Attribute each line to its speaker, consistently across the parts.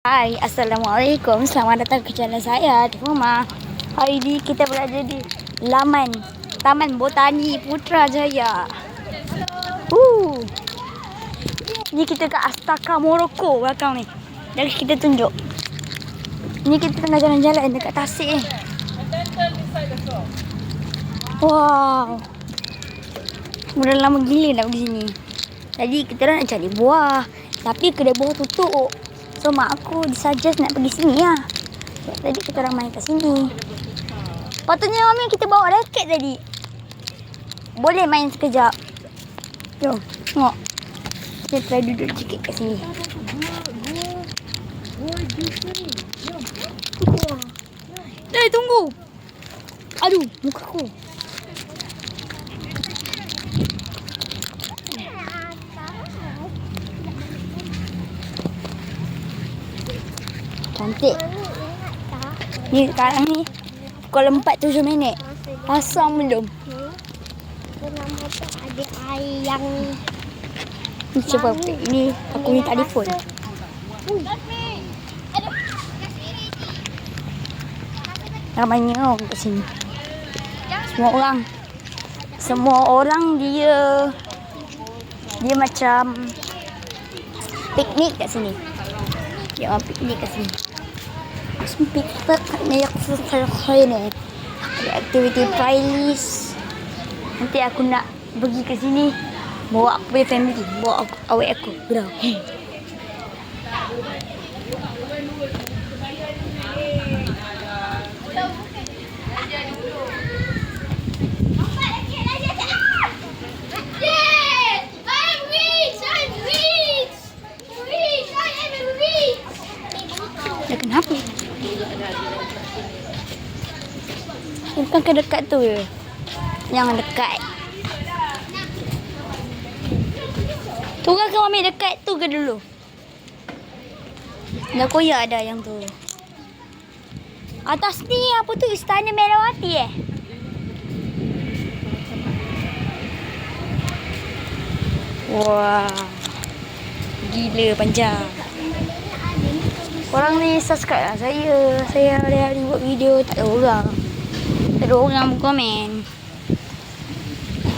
Speaker 1: Hai, Assalamualaikum. Selamat datang ke channel saya, Rumah. Hari ini kita berada di laman Taman Botani Putrajaya. Ni kita ke Astaka Morocco belakang ni. Jadi kita tunjuk. Ni kita tengah jalan-jalan dekat tasik ni. Wow. Sudah lama gila nak pergi sini. Tadi kita nak cari buah, tapi kedai buah tutup. So mak aku disuggest nak pergi sini lah. Tadi kita ramai kat sini. Patutnya mami kita bawa raket tadi. Boleh main sekejap. Jom, tengok. Kita try duduk sikit kat sini. Tunggu. Aduh, muka aku. Cantik. Ni sekarang ni pukul 4:07. Pasang belum?
Speaker 2: Nama tu ada air yang
Speaker 1: Ni siapa? Ini aku ni telefon. Ramainya orang kat sini. Semua orang dia macam piknik kat sini. Dia orang piknik kat sini. Sempit ni aku selesai ni. Ada aktiviti playlist. Nanti aku nak pergi ke sini. Bawa aku punya family. Bawa awak aku. Berau. Kenapa? Bukan ke dekat tu je. Yang dekat. Tu kan mami dekat tu ke dulu? Dah koyak ada yang tu. Atas ni apa tu? Istana Melawati Wah. Gila panjang. Korang ni subscribe lah saya. Saya hari-hari buat video tak ada orang. Tak ada orang komen.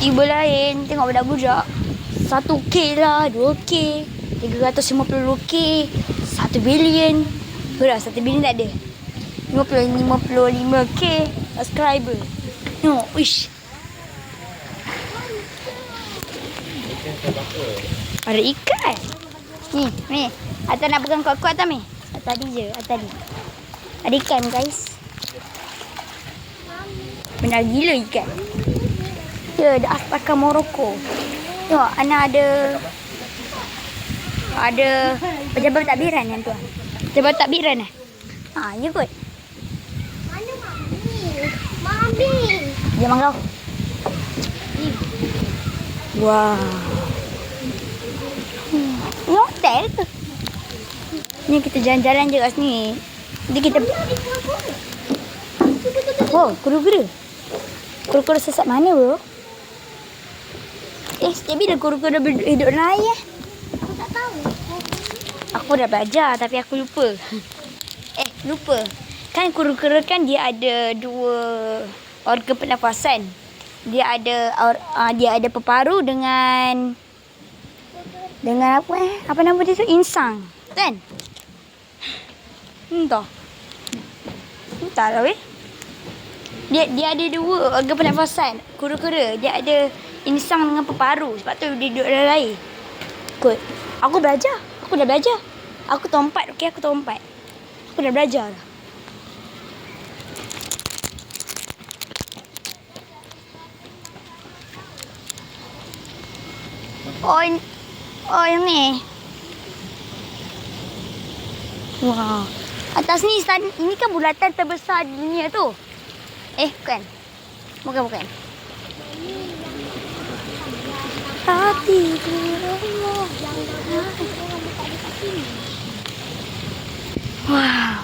Speaker 1: Tiba lain tengok budak-budak 1K lah, 2K, 350K, 1 bilion. Berapa 1 bilion tak ada. 55K subscriber. Tengok, wish. Ada ikan. Ni. Atas nak pegang kuat-kuat tak, Mi? Tadi je, tadi. Ada ikan, guys. Benar gila ikan. Ya, ada Astaka Morocco. Tengok, Ana ada pejabat takbiran yang tu. Pejabat takbiran ya kot.
Speaker 2: mana Mami?
Speaker 1: Jangan kau. Wah. Ni hotel tu. Ni kita jalan-jalan je kat sini. Jadi kita kura-kura. Kura-kura sesat mana bro? Setiap bila kura-kura hidup dalam air
Speaker 2: Aku tak tahu.
Speaker 1: Aku dah belajar tapi aku lupa. Lupa. Kan kura-kura kan dia ada 2 organ pernafasan. Dia ada peparu dengan apa Apa nama dia tu? Insang. Kan? Entah lah weh. Dia ada 2 organ pernafasan. Kura-kura dia ada insang dengan peparu. Sebab tu dia duduk dalam air. Kot. Aku dah belajar. Aku tahun 4. Okey, aku tahun 4. Aku dah belajar lah. Oh yang ni. Wah. Atas ni ini kan bulatan terbesar di dunia tu. Bukan. Bukan. Hati wow.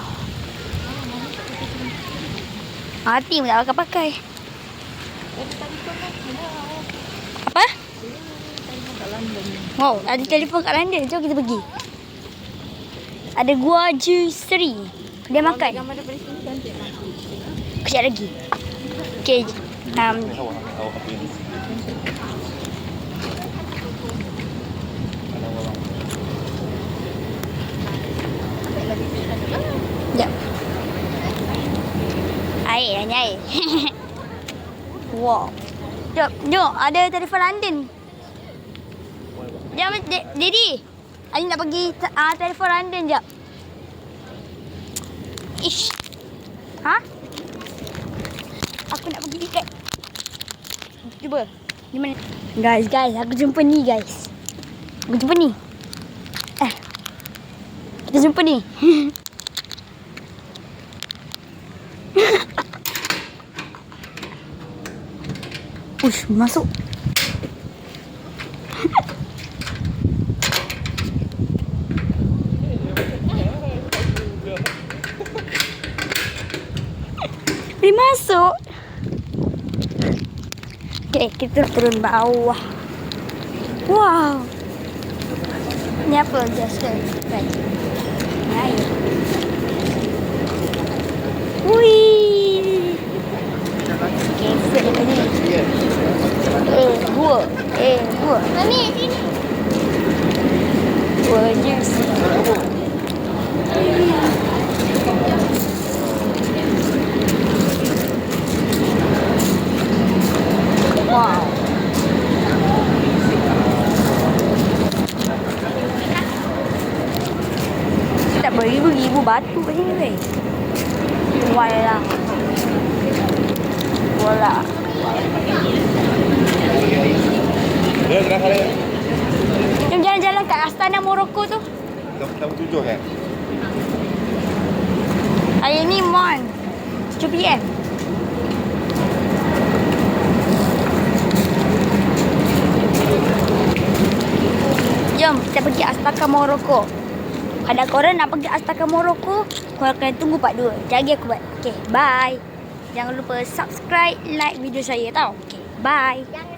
Speaker 1: Hati pun tak pakai. Apa? Wow, ada telefon kat London. Jom kita pergi. Ada gua Jusri. Dia makan.
Speaker 3: Gambar daripada sini cantik lah.
Speaker 1: Kejap lagi. Okay.
Speaker 4: Awak apa ini?
Speaker 1: Sekejap. Air, hanya air. Wow. Jom, jom. Ada telefon London. Jom, Daddy. Ali nak pergi telefon London jap. Ish. Ha? Aku nak pergi kat. Cuba. Di mana? Guys, aku jumpa ni, guys. Aku jumpa ni. Kita jumpa ni. Ush, masuk. Boleh masuk. Okay, kita turun bawah. Wow. Ni apa? Just right. Air. Wih. Cafe ni. Gua. Gua.
Speaker 2: Mami, sini.
Speaker 1: Gua jus. Wow. Tak beribu-ribu batu kat sini weh. Why lah. Bola.
Speaker 4: Dia tengah kali.
Speaker 1: Jom jalan-jalan kat Astana Morocco tu.
Speaker 4: Tahun 7 kan?
Speaker 1: Hari ni Mon 7 PM. Jom kita pergi Astana Morocco. Kalau korang nak pergi Astana Morocco, korang kena tunggu part 2. Jadi aku buat. Okay, bye. Jangan lupa subscribe, like video saya tau. Okay, bye.
Speaker 2: Jangan